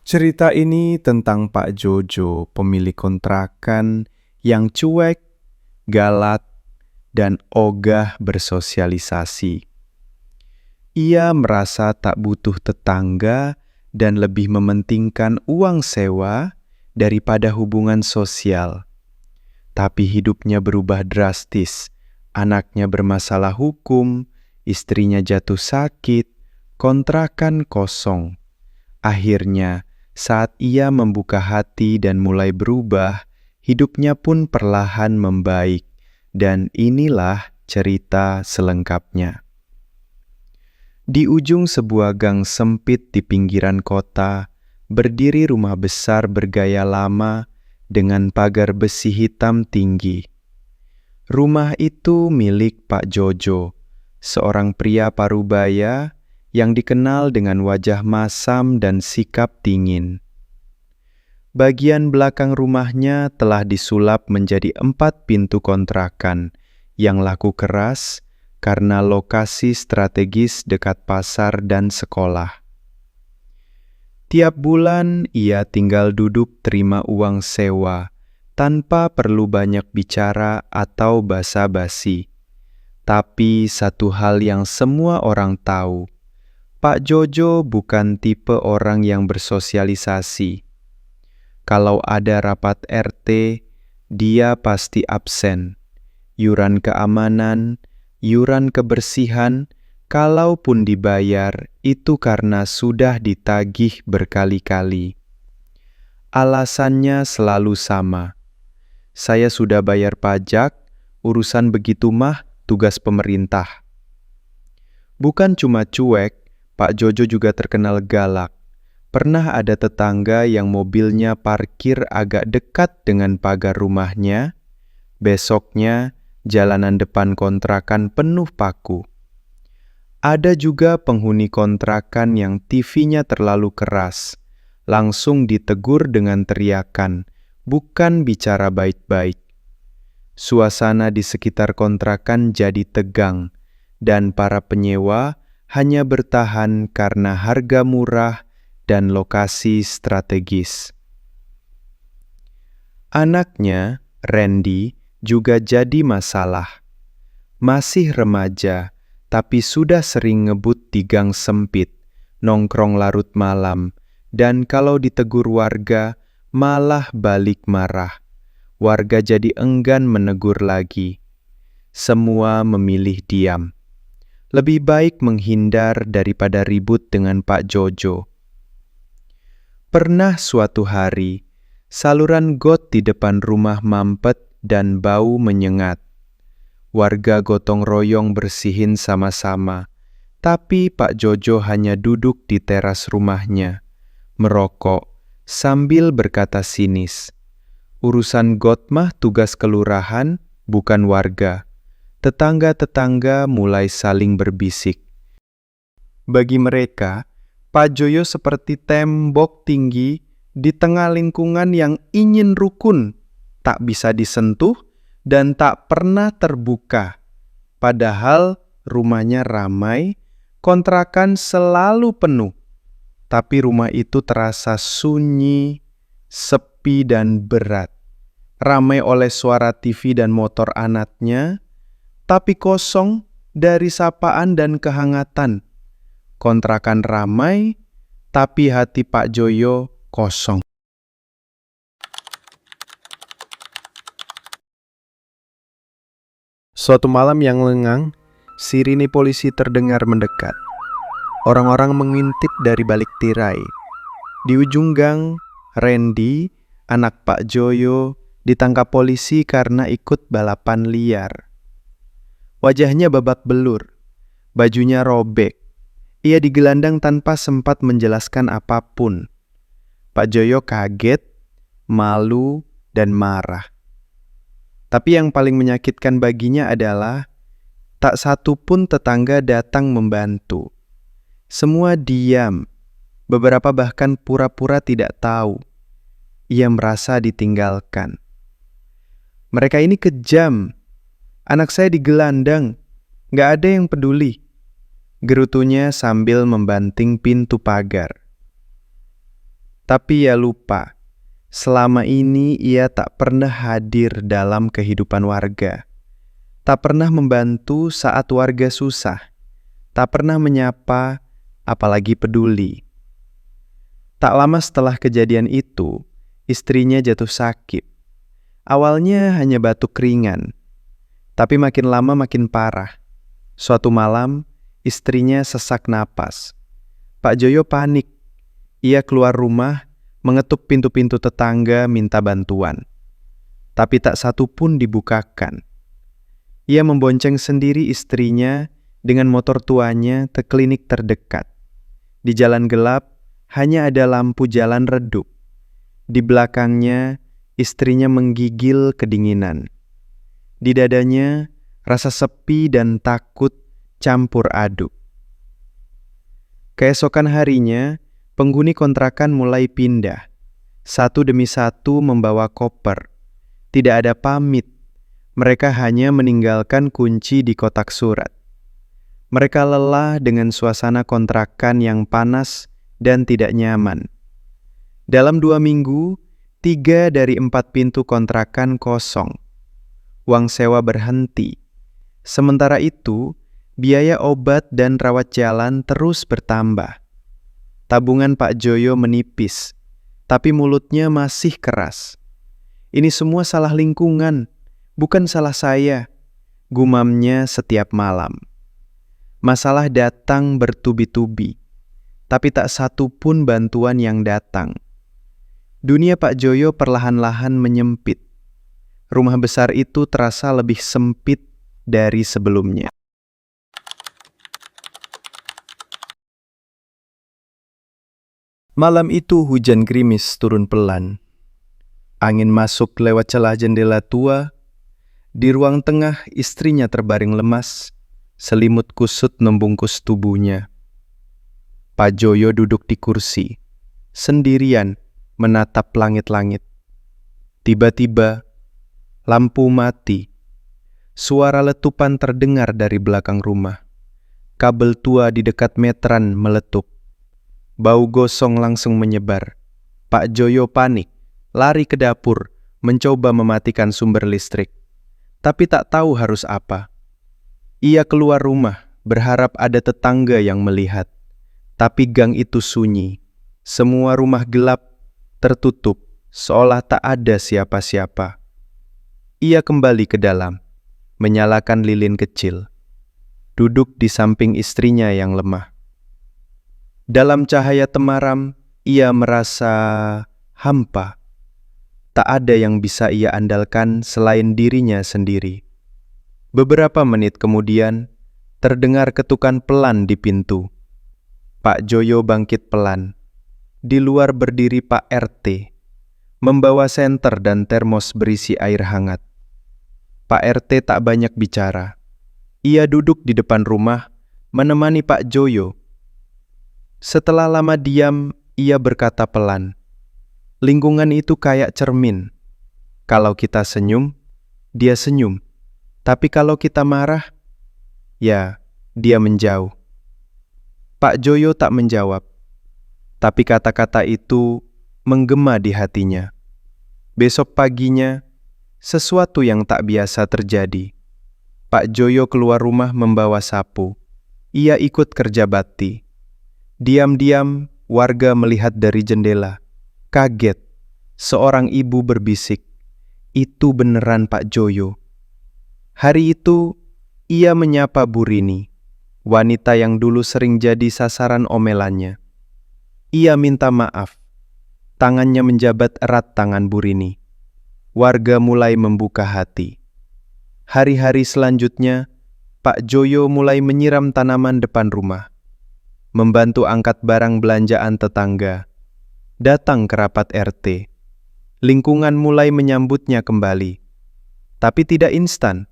Cerita ini tentang Pak Jojo, pemilik kontrakan yang cuek, galak, dan ogah bersosialisasi. Ia merasa tak butuh tetangga dan lebih mementingkan uang sewa daripada hubungan sosial. Tapi hidupnya berubah drastis. Anaknya bermasalah hukum, istrinya jatuh sakit, kontrakan kosong. Akhirnya, saat ia membuka hati dan mulai berubah, hidupnya pun perlahan membaik. Dan inilah cerita selengkapnya. Di ujung sebuah gang sempit di pinggiran kota, berdiri rumah besar bergaya lama dengan pagar besi hitam tinggi. Rumah itu milik Pak Jojo, seorang pria parubaya yang dikenal dengan wajah masam dan sikap dingin. Bagian belakang rumahnya telah disulap menjadi 4 pintu kontrakan yang laku keras karena lokasi strategis dekat pasar dan sekolah. Tiap bulan ia tinggal duduk terima uang sewa tanpa perlu banyak bicara atau basa-basi. Tapi satu hal yang semua orang tahu, Pak Jojo bukan tipe orang yang bersosialisasi. Kalau ada rapat RT, dia pasti absen. Yuran keamanan, yuran kebersihan, kalaupun dibayar, itu karena sudah ditagih berkali-kali. Alasannya selalu sama. Saya sudah bayar pajak, urusan begitu mah tugas pemerintah. Bukan cuma cuek, Pak Jojo juga terkenal galak. Pernah ada tetangga yang mobilnya parkir agak dekat dengan pagar rumahnya. Besoknya, jalanan depan kontrakan penuh paku. Ada juga penghuni kontrakan yang TV-nya terlalu keras. Langsung ditegur dengan teriakan, bukan bicara baik-baik. Suasana di sekitar kontrakan jadi tegang, dan para penyewa hanya bertahan karena harga murah dan lokasi strategis. Anaknya, Randy, juga jadi masalah. Masih remaja, tapi sudah sering ngebut di gang sempit, nongkrong larut malam, dan kalau ditegur warga, malah balik marah. Warga jadi enggan menegur lagi. Semua memilih diam. Lebih baik menghindar daripada ribut dengan Pak Jojo. Pernah suatu hari, saluran got di depan rumah mampet dan bau menyengat. Warga gotong royong bersihin sama-sama, tapi Pak Jojo hanya duduk di teras rumahnya, merokok sambil berkata sinis, "Urusan got mah tugas kelurahan, bukan warga." Tetangga-tetangga mulai saling berbisik. Bagi mereka, Pak Jojo seperti tembok tinggi di tengah lingkungan yang ingin rukun, tak bisa disentuh dan tak pernah terbuka. Padahal rumahnya ramai, kontrakan selalu penuh. Tapi rumah itu terasa sunyi, sepi dan berat. Ramai oleh suara TV dan motor anaknya, tapi kosong dari sapaan dan kehangatan. Kontrakan ramai, tapi hati Pak Jojo kosong. Suatu malam yang lengang, sirine polisi terdengar mendekat. Orang-orang mengintip dari balik tirai. Di ujung gang, Randy, anak Pak Jojo, ditangkap polisi karena ikut balapan liar. Wajahnya babak belur, bajunya robek. Ia digelandang tanpa sempat menjelaskan apapun. Pak Jojo kaget, malu, dan marah. Tapi yang paling menyakitkan baginya adalah tak satu pun tetangga datang membantu. Semua diam, beberapa bahkan pura-pura tidak tahu. Ia merasa ditinggalkan. Mereka ini kejam. Anak saya digelandang, gak ada yang peduli. Gerutunya sambil membanting pintu pagar. Tapi ia lupa, selama ini ia tak pernah hadir dalam kehidupan warga. Tak pernah membantu saat warga susah. Tak pernah menyapa, apalagi peduli. Tak lama setelah kejadian itu, istrinya jatuh sakit. Awalnya hanya batuk ringan, tapi makin lama makin parah. Suatu malam, istrinya sesak napas. Pak Joyo panik. Ia keluar rumah, mengetuk pintu-pintu tetangga minta bantuan. Tapi tak satu pun dibukakan. Ia membonceng sendiri istrinya dengan motor tuanya ke klinik terdekat. Di jalan gelap, hanya ada lampu jalan redup. Di belakangnya, istrinya menggigil kedinginan. Di dadanya, rasa sepi dan takut campur aduk. Keesokan harinya, penghuni kontrakan mulai pindah. Satu demi satu membawa koper. Tidak ada pamit. Mereka hanya meninggalkan kunci di kotak surat. Mereka lelah dengan suasana kontrakan yang panas dan tidak nyaman. Dalam 2 minggu, 3 dari 4 pintu kontrakan kosong. Uang sewa berhenti. Sementara itu, biaya obat dan rawat jalan terus bertambah. Tabungan Pak Joyo menipis, tapi mulutnya masih keras. Ini semua salah lingkungan, bukan salah saya, gumamnya setiap malam. Masalah datang bertubi-tubi, tapi tak satu pun bantuan yang datang. Dunia Pak Joyo perlahan-lahan menyempit. Rumah besar itu terasa lebih sempit dari sebelumnya. Malam itu hujan gerimis turun pelan. Angin masuk lewat celah jendela tua. Di ruang tengah istrinya terbaring lemas. Selimut kusut membungkus tubuhnya. Pak Joyo duduk di kursi, sendirian menatap langit-langit. Tiba-tiba, lampu mati. Suara letupan terdengar dari belakang rumah. Kabel tua di dekat meteran meletup. Bau gosong langsung menyebar. Pak Joyo panik, lari ke dapur, mencoba mematikan sumber listrik. Tapi tak tahu harus apa. Ia keluar rumah, berharap ada tetangga yang melihat. Tapi gang itu sunyi. Semua rumah gelap, tertutup, seolah tak ada siapa-siapa. Ia kembali ke dalam, menyalakan lilin kecil. Duduk di samping istrinya yang lemah. Dalam cahaya temaram, ia merasa hampa. Tak ada yang bisa ia andalkan selain dirinya sendiri. Beberapa menit kemudian, terdengar ketukan pelan di pintu. Pak Joyo bangkit pelan. Di luar berdiri Pak RT, membawa senter dan termos berisi air hangat. Pak RT tak banyak bicara. Ia duduk di depan rumah, menemani Pak Joyo. Setelah lama diam, ia berkata pelan, "Lingkungan itu kayak cermin. Kalau kita senyum, dia senyum. Tapi kalau kita marah, ya, dia menjauh." Pak Joyo tak menjawab, tapi kata-kata itu menggema di hatinya. Besok paginya, sesuatu yang tak biasa terjadi. Pak Joyo keluar rumah membawa sapu. Ia ikut kerja bakti. Diam-diam, warga melihat dari jendela. Kaget, seorang ibu berbisik, "Itu beneran Pak Joyo." Hari itu, ia menyapa Bu Rini, wanita yang dulu sering jadi sasaran omelannya. Ia minta maaf. Tangannya menjabat erat tangan Bu Rini. Warga mulai membuka hati. Hari-hari selanjutnya, Pak Joyo mulai menyiram tanaman depan rumah, membantu angkat barang belanjaan tetangga, datang ke rapat RT. Lingkungan mulai menyambutnya kembali. Tapi tidak instan.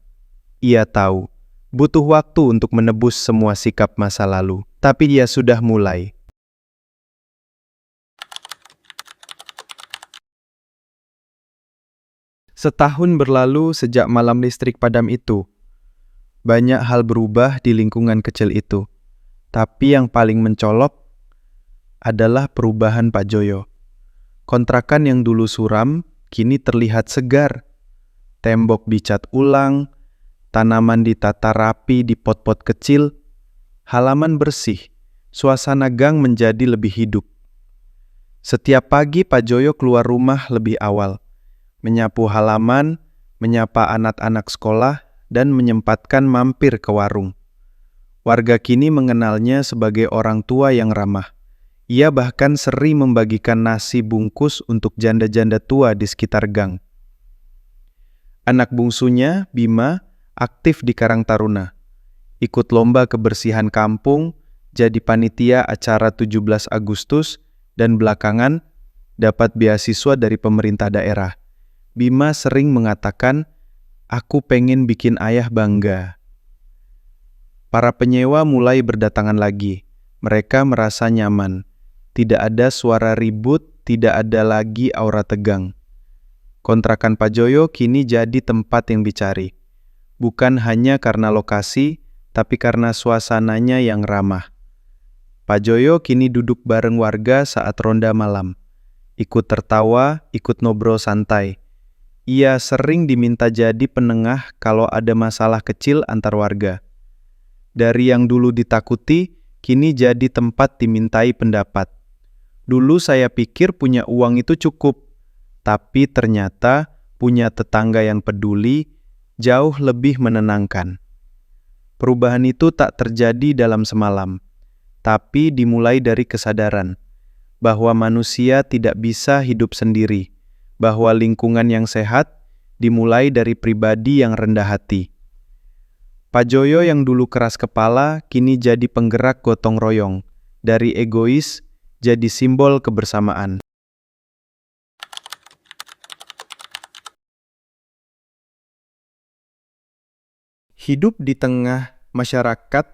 Ia tahu, butuh waktu untuk menebus semua sikap masa lalu. Tapi dia sudah mulai. Setahun berlalu sejak malam listrik padam itu. Banyak hal berubah di lingkungan kecil itu. Tapi yang paling mencolok adalah perubahan Pak Joyo. Kontrakan yang dulu suram kini terlihat segar. Tembok dicat ulang, tanaman ditata rapi di pot-pot kecil, halaman bersih, suasana gang menjadi lebih hidup. Setiap pagi Pak Joyo keluar rumah lebih awal, menyapu halaman, menyapa anak-anak sekolah, dan menyempatkan mampir ke warung. Warga kini mengenalnya sebagai orang tua yang ramah. Ia bahkan sering membagikan nasi bungkus untuk janda-janda tua di sekitar gang. Anak bungsunya, Bima, aktif di Karang Taruna. Ikut lomba kebersihan kampung, jadi panitia acara 17 Agustus, dan belakangan dapat beasiswa dari pemerintah daerah. Bima sering mengatakan, "Aku pengen bikin ayah bangga." Para penyewa mulai berdatangan lagi. Mereka merasa nyaman. Tidak ada suara ribut, tidak ada lagi aura tegang. Kontrakan Pak Joyo kini jadi tempat yang dicari. Bukan hanya karena lokasi, tapi karena suasananya yang ramah. Pak Joyo kini duduk bareng warga saat ronda malam. Ikut tertawa, ikut ngobrol santai. Ia sering diminta jadi penengah kalau ada masalah kecil antar warga. Dari yang dulu ditakuti, kini jadi tempat dimintai pendapat. Dulu saya pikir punya uang itu cukup, tapi ternyata punya tetangga yang peduli jauh lebih menenangkan. Perubahan itu tak terjadi dalam semalam, tapi dimulai dari kesadaran bahwa manusia tidak bisa hidup sendiri, bahwa lingkungan yang sehat dimulai dari pribadi yang rendah hati. Pak Joyo yang dulu keras kepala kini jadi penggerak gotong royong, dari egois jadi simbol kebersamaan. Hidup di tengah masyarakat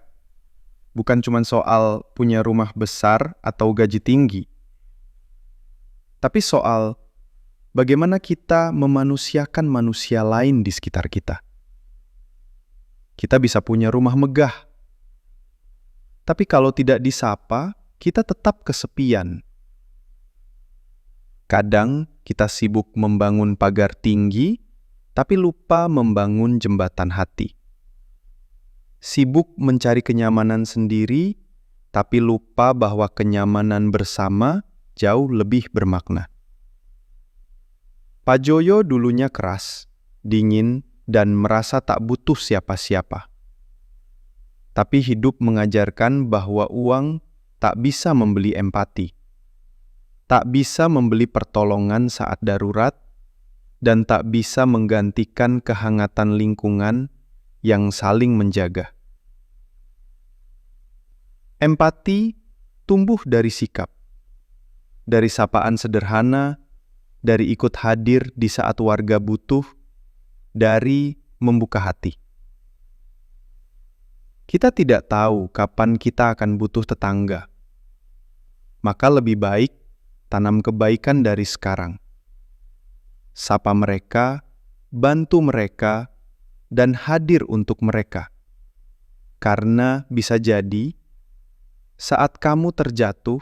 bukan cuma soal punya rumah besar atau gaji tinggi, tapi soal bagaimana kita memanusiakan manusia lain di sekitar kita. Kita bisa punya rumah megah, tapi kalau tidak disapa, kita tetap kesepian. Kadang kita sibuk membangun pagar tinggi, tapi lupa membangun jembatan hati. Sibuk mencari kenyamanan sendiri, tapi lupa bahwa kenyamanan bersama jauh lebih bermakna. Pak Joyo dulunya keras, dingin, dan merasa tak butuh siapa-siapa. Tapi hidup mengajarkan bahwa uang tak bisa membeli empati, tak bisa membeli pertolongan saat darurat, dan tak bisa menggantikan kehangatan lingkungan yang saling menjaga. Empati tumbuh dari sikap, dari sapaan sederhana, dari ikut hadir di saat warga butuh, dari membuka hati. Kita tidak tahu kapan kita akan butuh tetangga. Maka lebih baik tanam kebaikan dari sekarang. Sapa mereka, bantu mereka, dan hadir untuk mereka. Karena bisa jadi, saat kamu terjatuh,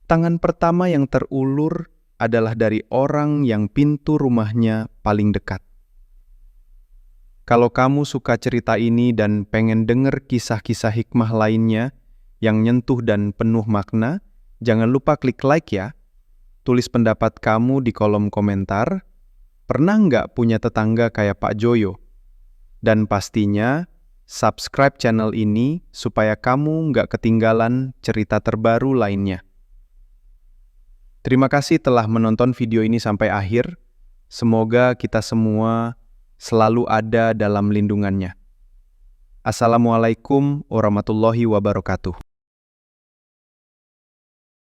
tangan pertama yang terulur adalah dari orang yang pintu rumahnya paling dekat. Kalau kamu suka cerita ini dan pengen denger kisah-kisah hikmah lainnya yang nyentuh dan penuh makna, jangan lupa klik like ya. Tulis pendapat kamu di kolom komentar. Pernah nggak punya tetangga kayak Pak Joyo? Dan pastinya, subscribe channel ini supaya kamu nggak ketinggalan cerita terbaru lainnya. Terima kasih telah menonton video ini sampai akhir. Semoga kita semua selalu ada dalam lindungannya. Assalamualaikum warahmatullahi wabarakatuh.